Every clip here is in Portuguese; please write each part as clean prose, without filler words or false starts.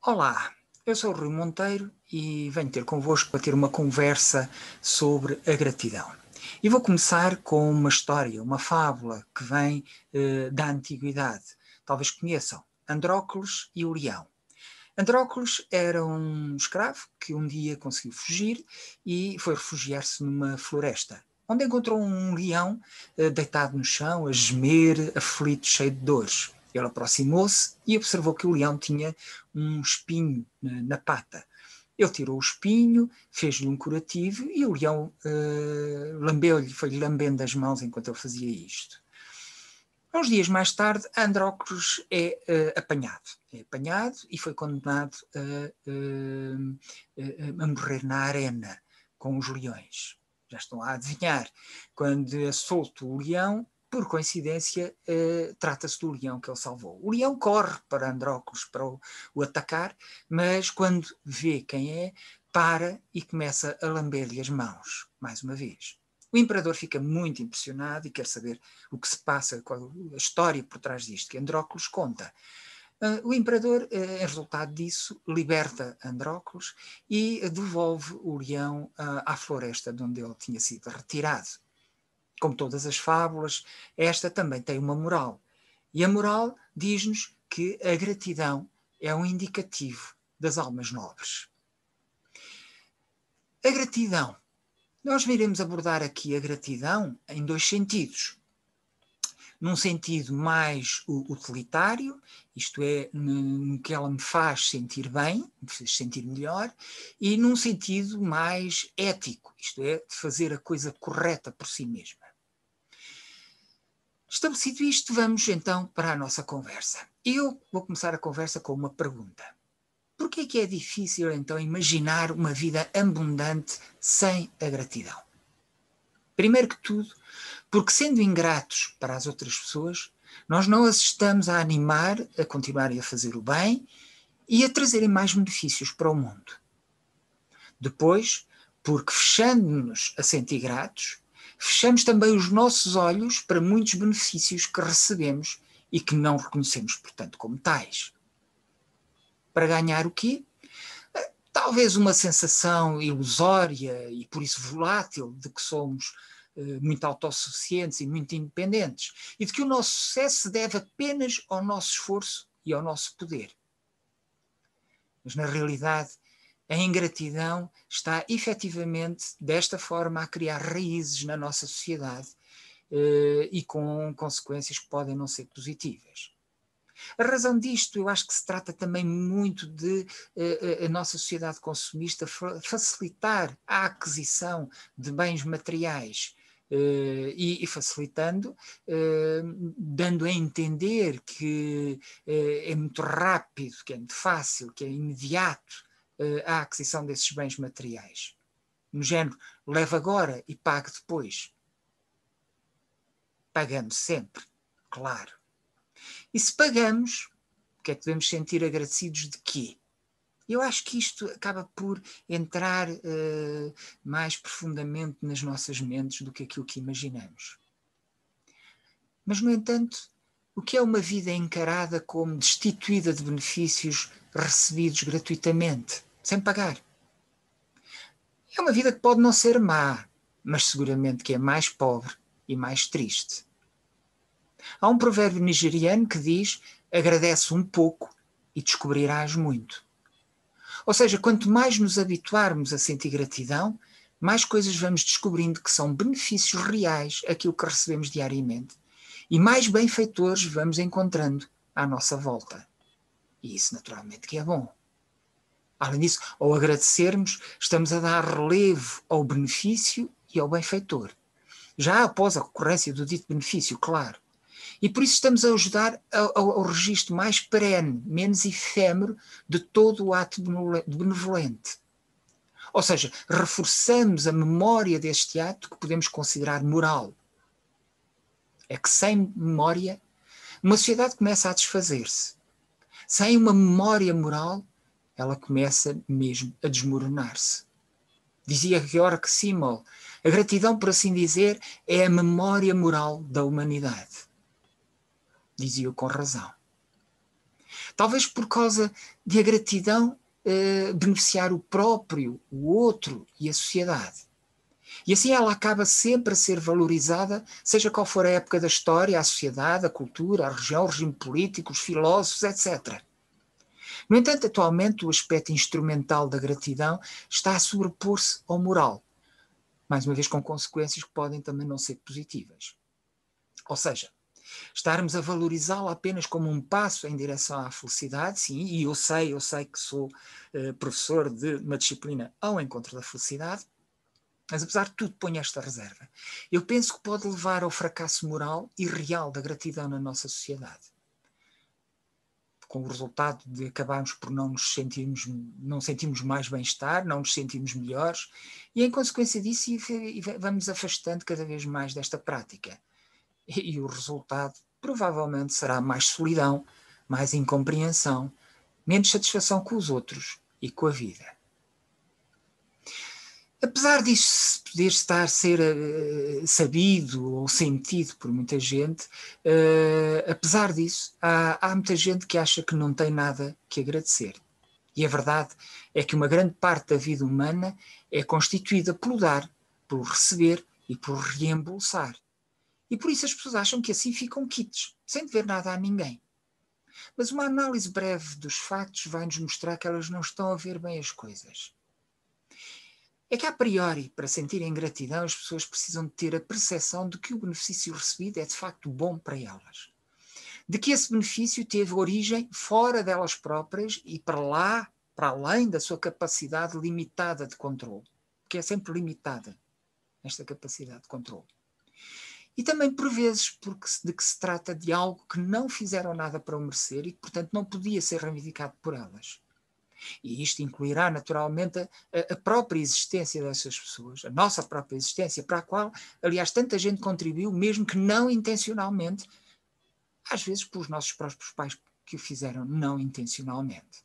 Olá, eu sou o Rui Monteiro e venho ter convosco para ter uma conversa sobre a gratidão. E vou começar com uma história, uma fábula que vem da antiguidade. Talvez conheçam, Andrócles e o Leão. Andrócles era um escravo que um dia conseguiu fugir e foi refugiar-se numa floresta, onde encontrou um leão deitado no chão, a gemer, aflito, cheio de dores. Ele aproximou-se e observou que o leão tinha um espinho na pata. Ele tirou o espinho, fez-lhe um curativo e o leão lambeu-lhe, foi-lhe lambendo as mãos enquanto ele fazia isto. Uns dias mais tarde, Andrócles é apanhado e foi condenado a morrer na arena com os leões. Já estão a adivinhar. Quando é solto o leão, por coincidência, trata-se do leão que ele salvou. O leão corre para Andrócles para o atacar, mas quando vê quem é, para e começa a lamber-lhe as mãos, mais uma vez. O imperador fica muito impressionado e quer saber o que se passa, qual a história por trás disto, que Andrócles conta. O imperador, em resultado disso, liberta Andrócles e devolve o leão à floresta de onde ele tinha sido retirado. Como todas as fábulas, esta também tem uma moral. E a moral diz-nos que a gratidão é um indicativo das almas nobres. A gratidão. Nós iremos abordar aqui a gratidão em dois sentidos. Num sentido mais utilitário, isto é, no que ela me faz sentir bem, me faz sentir melhor, e num sentido mais ético, isto é, fazer a coisa correta por si mesma. Estabelecido isto, vamos então para a nossa conversa. Eu vou começar a conversa com uma pergunta. Por que é difícil então imaginar uma vida abundante sem a gratidão? Primeiro que tudo, porque sendo ingratos para as outras pessoas, nós não as estamos a animar a continuarem a fazer o bem e a trazerem mais benefícios para o mundo. Depois, porque fechando-nos a sentir gratos, fechamos também os nossos olhos para muitos benefícios que recebemos e que não reconhecemos, portanto, como tais. Para ganhar o quê? Talvez uma sensação ilusória e por isso volátil de que somos muito autossuficientes e muito independentes e de que o nosso sucesso se deve apenas ao nosso esforço e ao nosso poder. Mas na realidade, a ingratidão está efetivamente desta forma a criar raízes na nossa sociedade e com consequências que podem não ser positivas. A razão disto, eu acho que se trata também muito de a nossa sociedade consumista facilitar a aquisição de bens materiais e facilitando, dando a entender que é muito rápido, que é muito fácil, que é imediato a aquisição desses bens materiais. No género, leve agora e pague depois. Pagando sempre, claro. E se pagamos, o que é que devemos sentir agradecidos de quê? Eu acho que isto acaba por entrar mais profundamente nas nossas mentes do que aquilo que imaginamos. Mas, no entanto, o que é uma vida encarada como destituída de benefícios recebidos gratuitamente, sem pagar? É uma vida que pode não ser má, mas seguramente que é mais pobre e mais triste. Há um provérbio nigeriano que diz: agradece um pouco e descobrirás muito. Ou seja, quanto mais nos habituarmos a sentir gratidão, mais coisas vamos descobrindo que são benefícios reais aquilo que recebemos diariamente. E mais benfeitores vamos encontrando à nossa volta. E isso naturalmente que é bom. Além disso, ao agradecermos, estamos a dar relevo ao benefício e ao benfeitor. Já após a ocorrência do dito benefício, claro. E por isso estamos a ajudar ao registro mais perene, menos efêmero de todo o ato benevolente. Ou seja, reforçamos a memória deste ato que podemos considerar moral. É que sem memória, uma sociedade começa a desfazer-se. Sem uma memória moral, ela começa mesmo a desmoronar-se. Dizia Georg Simmel, a gratidão, por assim dizer, é a memória moral da humanidade. Dizia-o com razão. Talvez por causa de a gratidão beneficiar o próprio, o outro e a sociedade. E assim ela acaba sempre a ser valorizada, seja qual for a época da história, a sociedade, a cultura, a região, o regime político, os filósofos, etc. No entanto, atualmente o aspecto instrumental da gratidão está a sobrepor-se ao moral, mais uma vez com consequências que podem também não ser positivas. Ou seja, estarmos a valorizá-la apenas como um passo em direção à felicidade, sim, e eu sei que sou professor de uma disciplina ao encontro da felicidade, mas apesar de tudo ponho esta reserva. Eu penso que pode levar ao fracasso moral e real da gratidão na nossa sociedade, com o resultado de acabarmos por não sentirmos mais bem-estar, não nos sentirmos melhores, e em consequência disso vamos afastando cada vez mais desta prática. E o resultado provavelmente será mais solidão, mais incompreensão, menos satisfação com os outros e com a vida. Apesar disso poder estar a ser sabido ou sentido por muita gente, apesar disso, há muita gente que acha que não tem nada que agradecer. E a verdade é que uma grande parte da vida humana é constituída pelo dar, pelo receber e por reembolsar. E por isso as pessoas acham que assim ficam quites, sem dever nada a ninguém. Mas uma análise breve dos factos vai-nos mostrar que elas não estão a ver bem as coisas. É que, a priori, para sentirem gratidão, as pessoas precisam de ter a percepção de que o benefício recebido é de facto bom para elas. De que esse benefício teve origem fora delas próprias e para além da sua capacidade limitada de controle. Que é sempre limitada, esta capacidade de controle. E também, por vezes, de que se trata de algo que não fizeram nada para o merecer e que, portanto, não podia ser reivindicado por elas. E isto incluirá, naturalmente, a própria existência dessas pessoas, a nossa própria existência, para a qual, aliás, tanta gente contribuiu, mesmo que não intencionalmente, às vezes pelos nossos próprios pais que o fizeram não intencionalmente.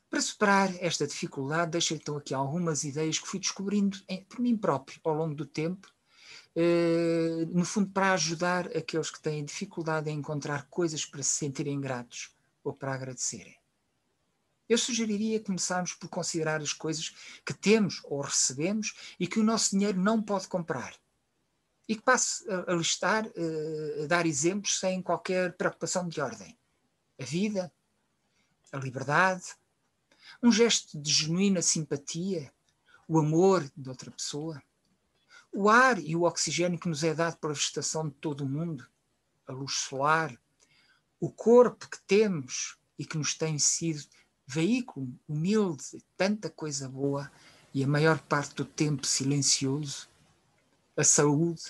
Para superar esta dificuldade, deixo então aqui algumas ideias que fui descobrindo por mim próprio ao longo do tempo, no fundo para ajudar aqueles que têm dificuldade em encontrar coisas para se sentirem gratos ou para agradecerem. Eu sugeriria começarmos por considerar as coisas que temos ou recebemos e que o nosso dinheiro não pode comprar. E que passe a listar, a dar exemplos sem qualquer preocupação de ordem. A vida, a liberdade, um gesto de genuína simpatia, o amor de outra pessoa, o ar e o oxigênio que nos é dado pela vegetação de todo o mundo, a luz solar, o corpo que temos e que nos tem sido veículo humilde de tanta coisa boa e a maior parte do tempo silencioso, a saúde,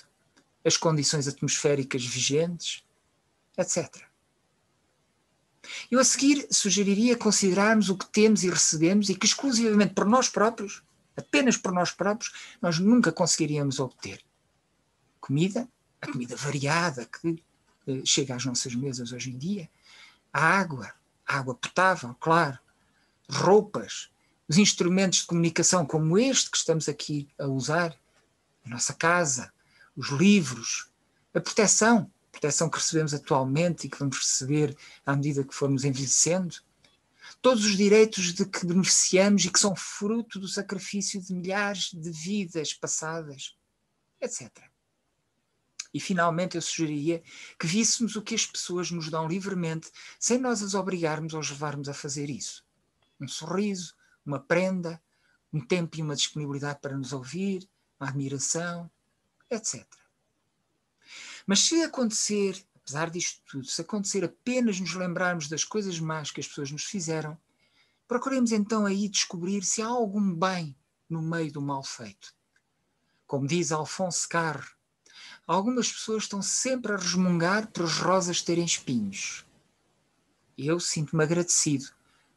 as condições atmosféricas vigentes, etc. Eu a seguir sugeriria considerarmos o que temos e recebemos e que exclusivamente por nós próprios, apenas por nós próprios, nós nunca conseguiríamos obter. Comida, a comida variada que chega às nossas mesas hoje em dia, a água potável, claro, roupas, os instrumentos de comunicação como este que estamos aqui a usar, a nossa casa, os livros, a proteção que recebemos atualmente e que vamos receber à medida que formos envelhecendo, todos os direitos de que beneficiamos e que são fruto do sacrifício de milhares de vidas passadas, etc. E, finalmente, eu sugeriria que víssemos o que as pessoas nos dão livremente, sem nós as obrigarmos ou os levarmos a fazer isso. Um sorriso, uma prenda, um tempo e uma disponibilidade para nos ouvir, uma admiração, etc. Mas se acontecer, apesar disto tudo, se acontecer apenas nos lembrarmos das coisas más que as pessoas nos fizeram, procuremos então aí descobrir se há algum bem no meio do mal feito. Como diz Alfonso Carre, algumas pessoas estão sempre a resmungar por as rosas terem espinhos. E eu sinto-me agradecido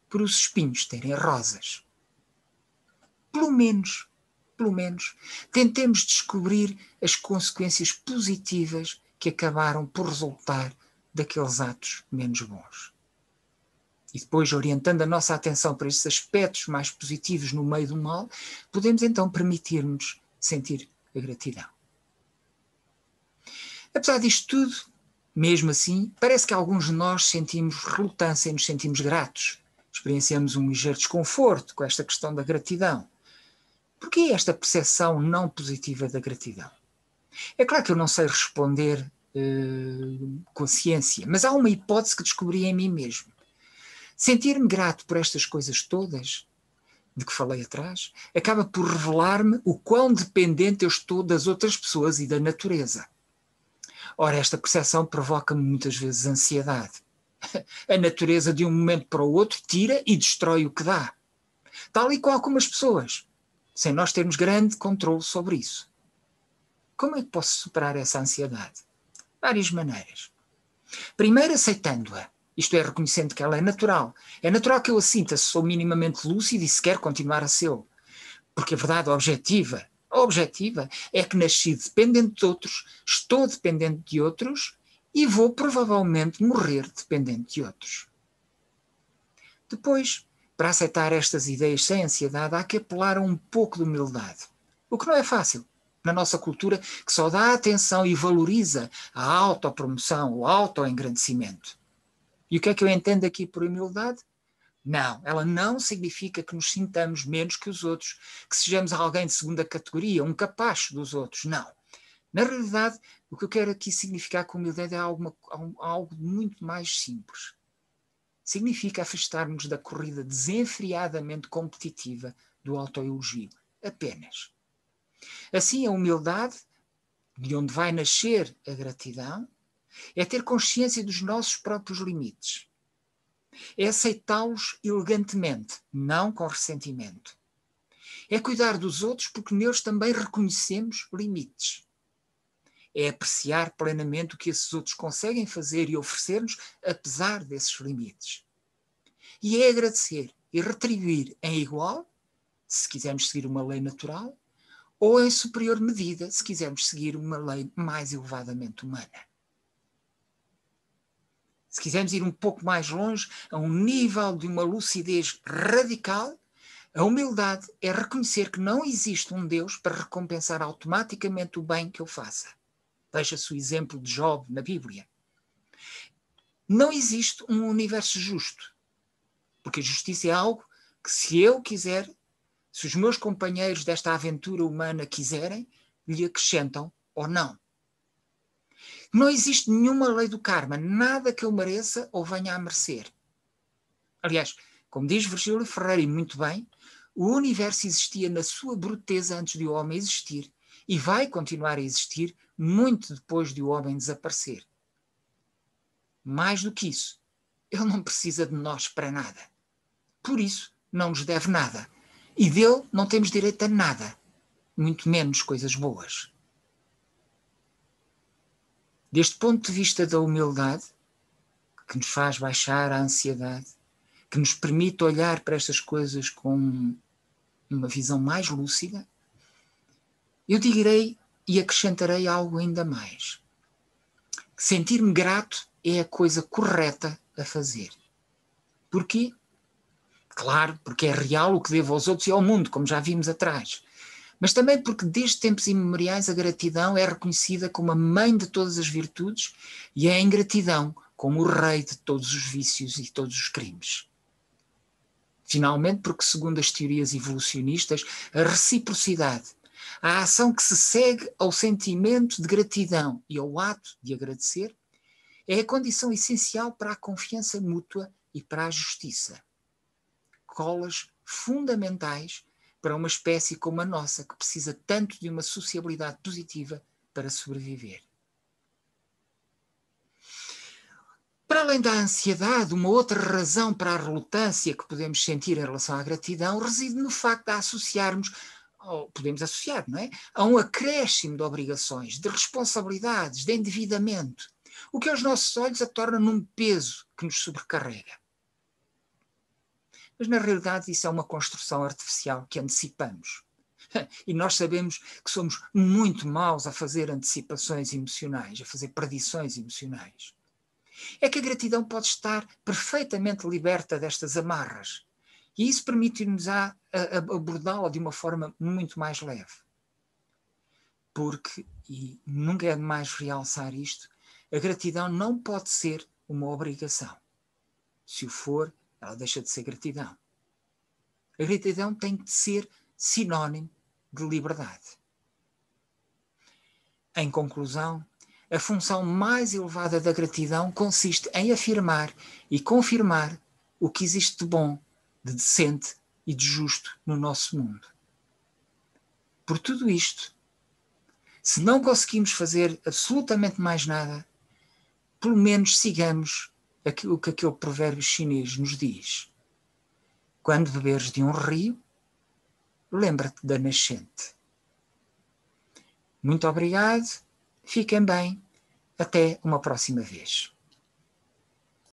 por os espinhos terem rosas. Pelo menos, tentemos descobrir as consequências positivas que acabaram por resultar daqueles atos menos bons. E depois, orientando a nossa atenção para estes aspectos mais positivos no meio do mal, podemos então permitir-nos sentir a gratidão. Apesar disto tudo, Mesmo assim, parece que alguns de nós sentimos relutância e nos sentimos gratos. Experienciamos um ligeiro desconforto com esta questão da gratidão. Porquê esta percepção não positiva da gratidão? É claro que eu não sei responder com a ciência, mas há uma hipótese que descobri em mim mesmo. Sentir-me grato por estas coisas todas, de que falei atrás, acaba por revelar-me o quão dependente eu estou das outras pessoas e da natureza. Ora, esta percepção provoca-me muitas vezes ansiedade. A natureza de um momento para o outro tira e destrói o que dá. Tal e qual como as pessoas, sem nós termos grande controle sobre isso. Como é que posso superar essa ansiedade? Várias maneiras. Primeiro, aceitando-a. Isto é, reconhecendo que ela é natural. É natural que eu a sinta se sou minimamente lúcido e se quer continuar a ser. Porque a verdade objetiva é que nasci dependente de outros, estou dependente de outros e vou provavelmente morrer dependente de outros. Depois, para aceitar estas ideias sem ansiedade, há que apelar a um pouco de humildade. O que não é fácil na nossa cultura, que só dá atenção e valoriza a autopromoção, o autoengrandecimento. E o que é que eu entendo aqui por humildade? Não, ela não significa que nos sintamos menos que os outros, que sejamos alguém de segunda categoria, um capacho dos outros, não. Na realidade, o que eu quero aqui significar com humildade é algo muito mais simples. Significa afastarmos da corrida desenfreadamente competitiva do autoelogio, apenas. Assim, a humildade, de onde vai nascer a gratidão, é ter consciência dos nossos próprios limites. É aceitá-los elegantemente, não com ressentimento. É cuidar dos outros porque neles também reconhecemos limites. É apreciar plenamente o que esses outros conseguem fazer e oferecer-nos apesar desses limites. E é agradecer e retribuir em igual, se quisermos seguir uma lei natural, ou em superior medida, se quisermos seguir uma lei mais elevadamente humana. Se quisermos ir um pouco mais longe, a um nível de uma lucidez radical, a humildade é reconhecer que não existe um Deus para recompensar automaticamente o bem que eu faça. Veja-se o exemplo de Job na Bíblia. Não existe um universo justo, porque a justiça é algo que, se eu quiser, se os meus companheiros desta aventura humana quiserem, lhe acrescentam ou não. Não existe nenhuma lei do karma, nada que eu mereça ou venha a merecer. Aliás, como diz Virgílio Ferreira, e muito bem, o universo existia na sua bruteza antes de o homem existir e vai continuar a existir muito depois de o homem desaparecer. Mais do que isso, ele não precisa de nós para nada. Por isso, não nos deve nada. E dele não temos direito a nada, muito menos coisas boas. Deste ponto de vista da humildade, que nos faz baixar a ansiedade, que nos permite olhar para estas coisas com uma visão mais lúcida, eu direi e acrescentarei algo ainda mais. Sentir-me grato é a coisa correta a fazer. Porquê? Claro, porque é real o que devo aos outros e ao mundo, como já vimos atrás. Mas também porque desde tempos imemoriais a gratidão é reconhecida como a mãe de todas as virtudes e a ingratidão como o rei de todos os vícios e todos os crimes. Finalmente, porque segundo as teorias evolucionistas, a reciprocidade, a ação que se segue ao sentimento de gratidão e ao ato de agradecer, é a condição essencial para a confiança mútua e para a justiça. Colas fundamentais para uma espécie como a nossa, que precisa tanto de uma sociabilidade positiva para sobreviver. Para além da ansiedade, uma outra razão para a relutância que podemos sentir em relação à gratidão reside no facto de associarmos, ou podemos associar, não é? A um acréscimo de obrigações, de responsabilidades, de endividamento, o que aos nossos olhos a torna num peso que nos sobrecarrega. Mas na realidade isso é uma construção artificial que antecipamos. E nós sabemos que somos muito maus a fazer antecipações emocionais, a fazer predições emocionais. É que a gratidão pode estar perfeitamente liberta destas amarras. E isso permite-nos abordá-la de uma forma muito mais leve. Porque, e nunca é demais realçar isto, A gratidão não pode ser uma obrigação. Se o for, ela deixa de ser gratidão. A gratidão tem de ser sinónimo de liberdade. Em conclusão, a função mais elevada da gratidão consiste em afirmar e confirmar o que existe de bom, de decente e de justo no nosso mundo. Por tudo isto, se não conseguimos fazer absolutamente mais nada, pelo menos sigamos o que aquele provérbio chinês nos diz. Quando beberes de um rio, lembra-te da nascente. Muito obrigado, fiquem bem, até uma próxima vez.